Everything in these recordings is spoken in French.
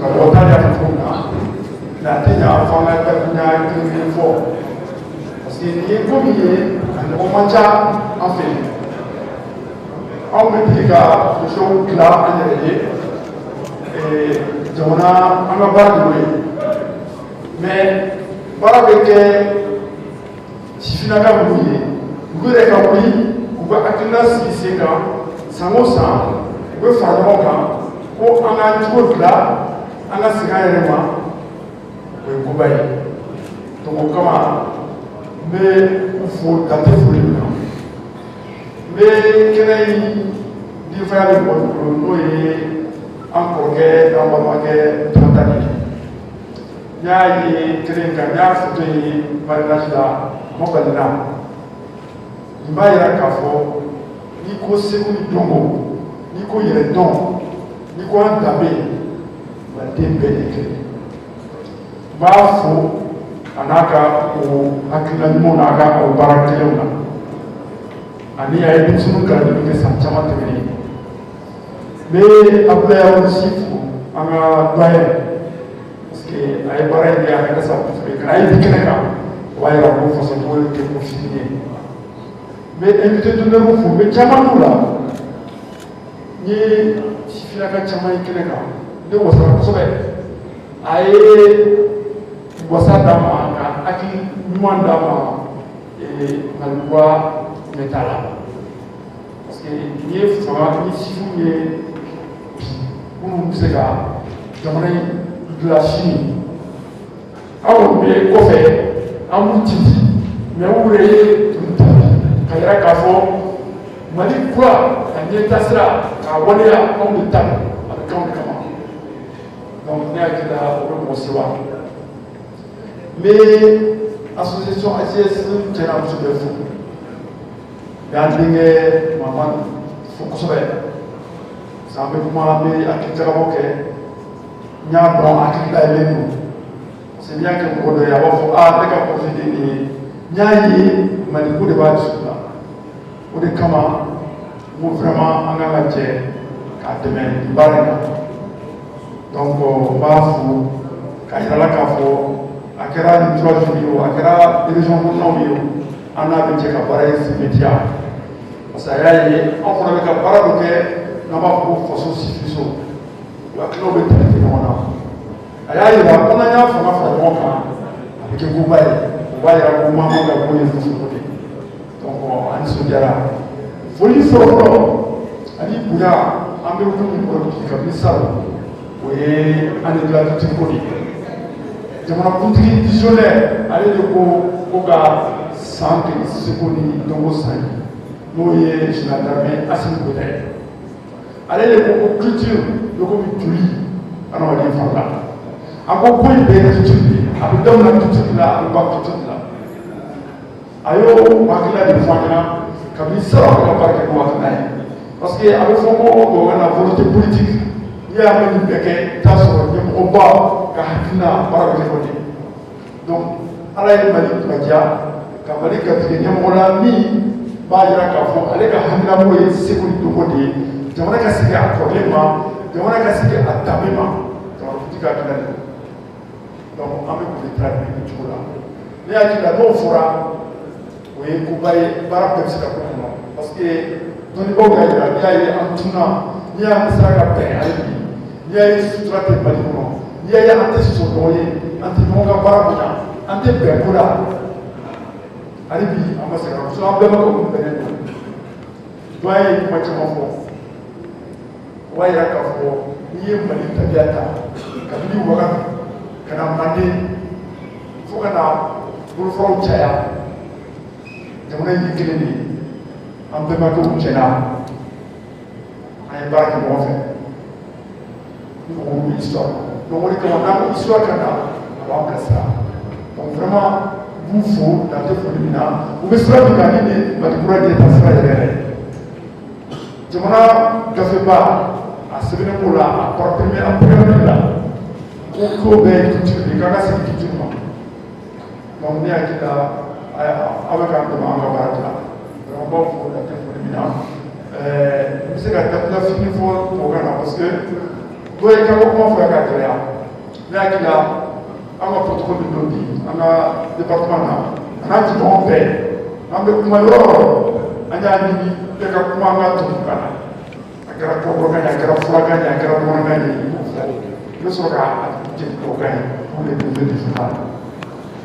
ka wata ya fito na tinya fanga ta kunya kin fo parce que ni ko mi ye an ko mancha en fait on me dit que le show là en est et jamana an ga ba de mais bara be ke sifina ka mu ye ngure ka mu ku ba akila si se ka sango san ku fa ɲɔgɔn kan ko an ka cogo dilan an ka segin an yɛrɛ ma o ye koba ye donc o kama n bɛ u fo dante foli min na n bɛ kɛnɛ in denfaya bɛ mɔgɔ bolo n'o ye an kɔrɔkɛ n'an balimakɛ Dantani ye n y'a ye kɛnɛ in kan n y'a foto ye marinage la a ma bali n na nin b'a yira k'a fɔ n'i ko segu ni dɔnko n'i ko yɛrɛ dɔn n'i ko an danbe wa den bɛɛ de kelen n b'a fo a n'a ka o hakilina ɲumanw n'a ka o baara kelenw na ani a ye denmisɛnninw kalanni min kɛ san caman tɛmɛnen n bɛ Abulaye Awolosi fo an ka doyen parce que a ye baara in kɛ a ka sa kosɛbɛ ka n'a ye bi kɛnɛ kan o b'a yira ko fasocogo tɛ ko fitinin ye n bɛ invité d'honneur fo n bɛ caman n'u la n ye sifinaka caman ye kɛnɛ kan ne wasara kosɛbɛ a ye wasa d'a ma ka hakili ɲuman d'a ma malikuwa mɛta la parce que n'i ye fanga ni sifinw ye bi minnu bɛ se ka jamana in dilan sini aw bɛ kɔfɛ an b'u tinti mais u yɛrɛ ye tun ta ka yira k'a fɔ Mali kura a ɲɛ taasira k'a waleya anw de ta a bɛ k'anw de kama donc ne hakili la o bɛ mɔgɔ sewa n bɛ association ACS cɛna muso bɛɛ fo n bɛ an denkɛ Mamadu fo kosɛbɛ parce que an bɛ kuma an bɛ hakili jagabɔ kɛ n y'a dɔn hakili dayɛlɛlen don parce que n'i y'a kɛ mɔgɔ dɔ ye a b'a fɔ ne ka projet de nin ye n y'a ye Maliko de b'a dusu la o de kama n ko vraiment an kan ka jɛ k'a dɛmɛ nin baara in na donc n b'a fo k'a yira la k'a fɔ a kɛra nin 3 jours ye o a kɛra région kɔnɔnaw ye o an n'a bɛ jɛ ka baara in sɛmɛtiya parce que a y'a ye an fana bɛ ka baara dɔ kɛ n'an b'a fɔ ko faso sifiso hakililaw bɛ tɛmɛ ɲɔgɔn na a y'a yira ko n'an y'a fanga fara ɲɔgɔn kan a bɛ kɛ koba ye o b'a yira ko maa man ka ko ye fofo de donc an nisɔndiyara foli fɔlɔfɔlɔ ani bonya an bɛ wuli min kɔrɔ bi kabini salon o ye an de dilanutigi ko de ye jamanakuntigi visionnaire ale de ko ka san kɛmɛ seko ni dɔnko san ye n'o ye général d'armée Assimi Goïta ye ale de ko culture bɛ komi joli adamaden fari la a ko ko in bɛɛ ye culture de ye a bɛ daminɛ culture de la a bɛ ban culture de la a y'o hakilina de fɔ an ɲɛna kabini salon a bɛ ka baara kɛ n'o hakilina ye parce que a bɛ fɔ ko tubabukan na volonté politique n'i y'a mɛn nin bɛɛ kɛ i t'a sɔrɔ ɲɛmɔgɔba ka hakilina baara bɛ kɛ o de ye donc ala ye Mali kunadiya ka Mali garijɛgɛ ɲɛmɔgɔ la min b'a yira k'a fɔ ale ka hakilina m'o ye seko ni dɔnko de ye jamana ka segin a kɔrɔlen ma jamana ka segin a danbe ma jamanakuntigi ka hakilina de don donc an bɛ k'o de traduire nin cogo la ne hakili la n'o fɔra o ye koba ye baara bɛɛ bɛ se ka k'o kɔnɔ parce que dɔnnibaw y'a yira n'i y'a ye an tunna n'i y'a sera ka bɛn hali bi n'i y'a ye sutura tɛ Mali kɔnɔ n'i y'a ye an tɛ sɔsɔ ɲɔgɔn ye an tɛ ɲɔgɔn ka baara bonya an tɛ bɛn ko la hali bi an ma se ka so an bɛɛ ma ko mun bɛnnen don doyen ye kuma caman fɔ o b'a yira k'a fɔ n'i ye Mali tabiya ta kabini wagati ka na Manden fo ka na bolofaraw caya jamana in ye kelen de ye an bɛnbakɛw cɛna an ye baara kɛ ɲɔgɔn fɛ ni mɔgɔw bɛ histoire donc o de kama n'an ko histoire ka na a b'an bilasira donc vraiment b'u fo dan tɛ foli min na u bɛ sira min kan ni nin Malikura de ta sira yɛrɛ yɛrɛ jamana gafeba a sɛbɛnnen b'o la a kɔrɔtɛmɛ a pɛrɛnmɛ la ko ko bɛɛ ye culture de k'an ka segin culture ma donc ne hakili la aw bɛ k'an dɛmɛ an ka baara de la vraiment b'aw fo dan tɛ foli min na n bɛ se ka dafini fɔ tubabukan na parce que voyez comment faire la carrière. Là, il y a un protocole de lobby, un département, un anti-grand paix, un malheur, un ami, il y a un tout le temps. Il y a un programme, il y a un programme, il y a un programme, le sera pour les plus de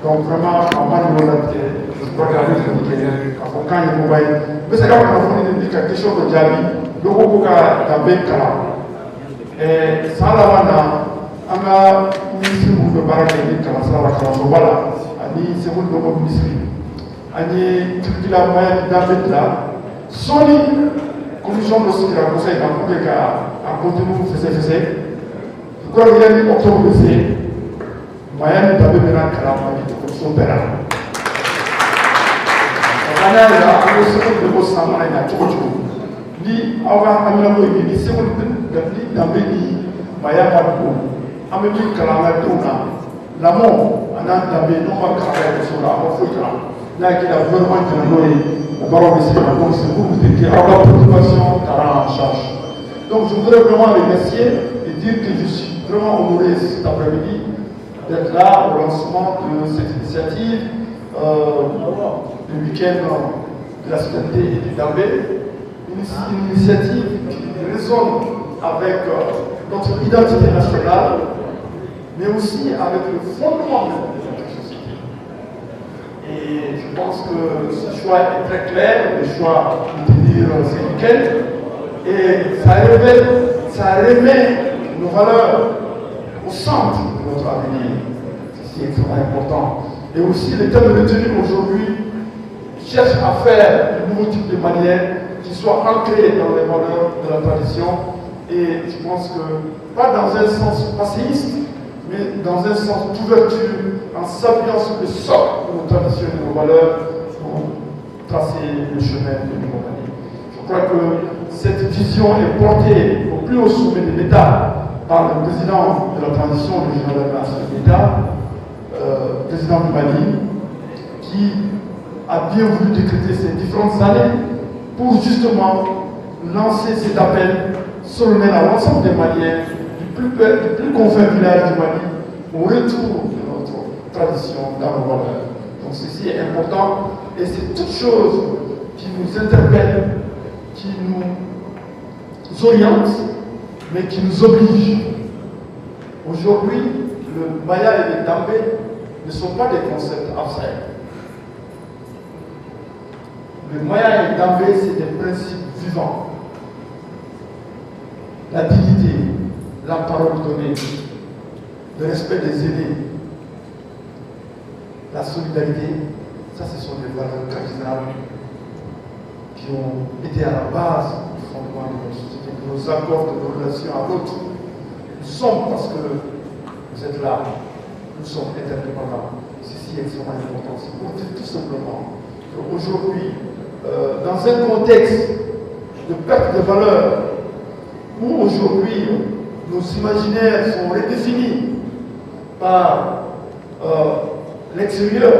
donc vraiment, en bas de l'autre, je crois que la vie est quand il est mobile. Mais c'est quand même quelque chose de Djabi, le groupe qui a bien calme. Et sans la bande, on a ministre de Barak et de Kalasala, voilà, on a c'est bon de ministre. On a tout la moyenne d'Abed là, Sony, commission de ce qu'il a conseillé dans le cas à côté de nous, c'est. Je crois qu'il y a une octobre de Miami d'Abed maintenant Kalamani de commission pénale. On a un second de Bossama et à Tchoukou. Ni avant Amino, ni second de Dabeni, Mayama, Amélie Kalamadona, l'amont, on a d'Abed, non pas Kalama sur la Mofoutra. Là, il a vraiment été au baron de Sénat. Donc, c'est vous qui avez la préoccupation en charge. Donc, je voudrais vraiment remercier et dire que je suis vraiment honoré cet après-midi d'être là au lancement de cette initiative du week-end de la citoyenneté et du Dambé. Une initiative qui résonne avec notre identité nationale, mais aussi avec le fondement de notre société. Et je pense que ce choix est très clair, le choix de tenir ces week-ends, et ça remet nos valeurs au centre de notre avenir. C'est extrêmement important. Et aussi, les thèmes retenus aujourd'hui cherchent à faire un nouveau type de manière qui soit ancré dans les valeurs de la tradition. Et je pense que, pas dans un sens passéiste, mais dans un sens d'ouverture, en s'appuyant sur le socle de nos traditions et de nos valeurs pour tracer le chemin de l'humanité. Je crois que cette vision est portée au plus haut sommet de l'État par le président de la transition, le général de l'État, président du Mali, qui a bien voulu décréter ces différentes années pour justement lancer cet appel solennel à l'ensemble des Maliens, du plus confin village du Mali, au retour de notre tradition dans nos valeurs. Donc ceci est important et c'est toute chose qui nous interpelle, qui nous oriente, mais qui nous oblige. Aujourd'hui, le Maya et le Dambé ne sont pas des concepts abstraits. Le Maya et le Dambé, c'est des principes vivants. La dignité, la parole donnée, le respect des aînés, la solidarité, ça ce sont des valeurs cardinales qui ont été à la base du fondement de notre société, de nos accords, de nos relations à l'autre. Nous sommes parce que vous êtes là, nous sommes interdépendants. Ceci est extrêmement important. C'est pour dire tout simplement qu'aujourd'hui, dans un contexte de perte de valeur, où aujourd'hui nos imaginaires sont redéfinis par l'extérieur,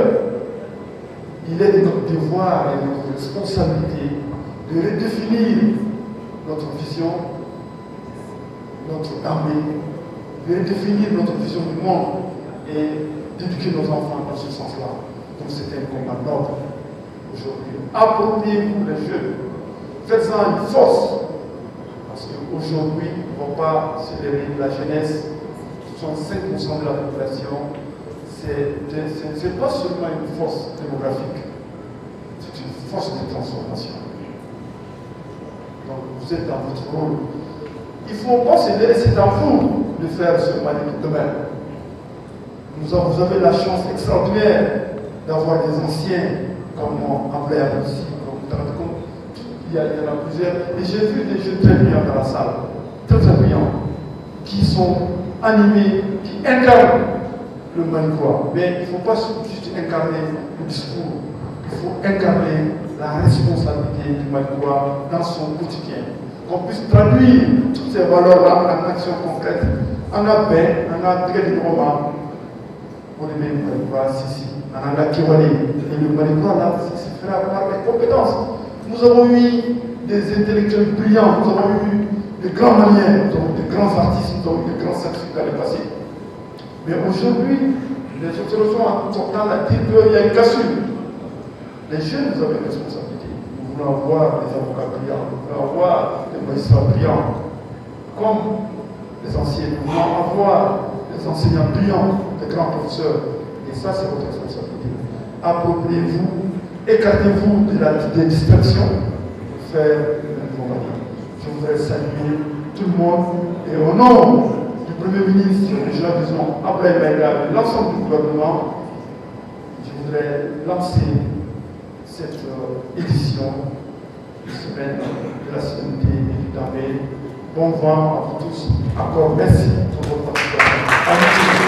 il est de notre devoir et de notre responsabilité de redéfinir notre vision, notre armée, de redéfinir notre vision du monde et d'éduquer nos enfants dans ce sens-là. Donc c'est un combat noble aujourd'hui. Appropriez-vous les jeunes, faites-en une force, parce qu'aujourd'hui, on ne va pas célébrer la jeunesse, 65% de la population, c'est pas seulement une force démographique, c'est une force de transformation. Donc vous êtes dans votre rôle. Il ne faut pas se laisser, c'est à vous de faire ce Mali de demain. Vous avez la chance extraordinaire d'avoir des anciens comme André Abussi, comme il y en a plusieurs. Et j'ai vu des jeunes très brillants dans la salle, très brillants, qui sont animés, qui incarnent le Malikois. Mais il ne faut pas juste incarner le discours, il faut incarner la responsabilité du Malikois dans son quotidien. Qu'on puisse traduire toutes ces valeurs-là en action concrète. On a paix, on a très de romans, pour les mêmes Malikois, on a Kiwale. Et le Malikois, là, c'est fait par les compétences. Nous avons eu des intellectuels brillants, nous avons eu de grands manières, de grands artistes, de grands scientifiques dans le passé. Mais aujourd'hui, les autorités sont dans la dire qu'il y a une cassure. Les jeunes, vous avez une responsabilité. Nous voulons avoir des avocats brillants, nous voulons avoir des magistrats brillants, comme les anciens. Nous voulons avoir des enseignants brillants, des grands professeurs. Et ça, c'est votre responsabilité. Appropriez-vous, écartez-vous des distractions pour faire une information. Je voudrais saluer tout le monde et au nom du Premier ministre, déjà disons, Abdoulaye Maïga, l'ensemble du gouvernement, je voudrais lancer cette édition de semaine de la citoyenneté et du Damé. Bon vent à vous tous. Encore merci pour votre participation.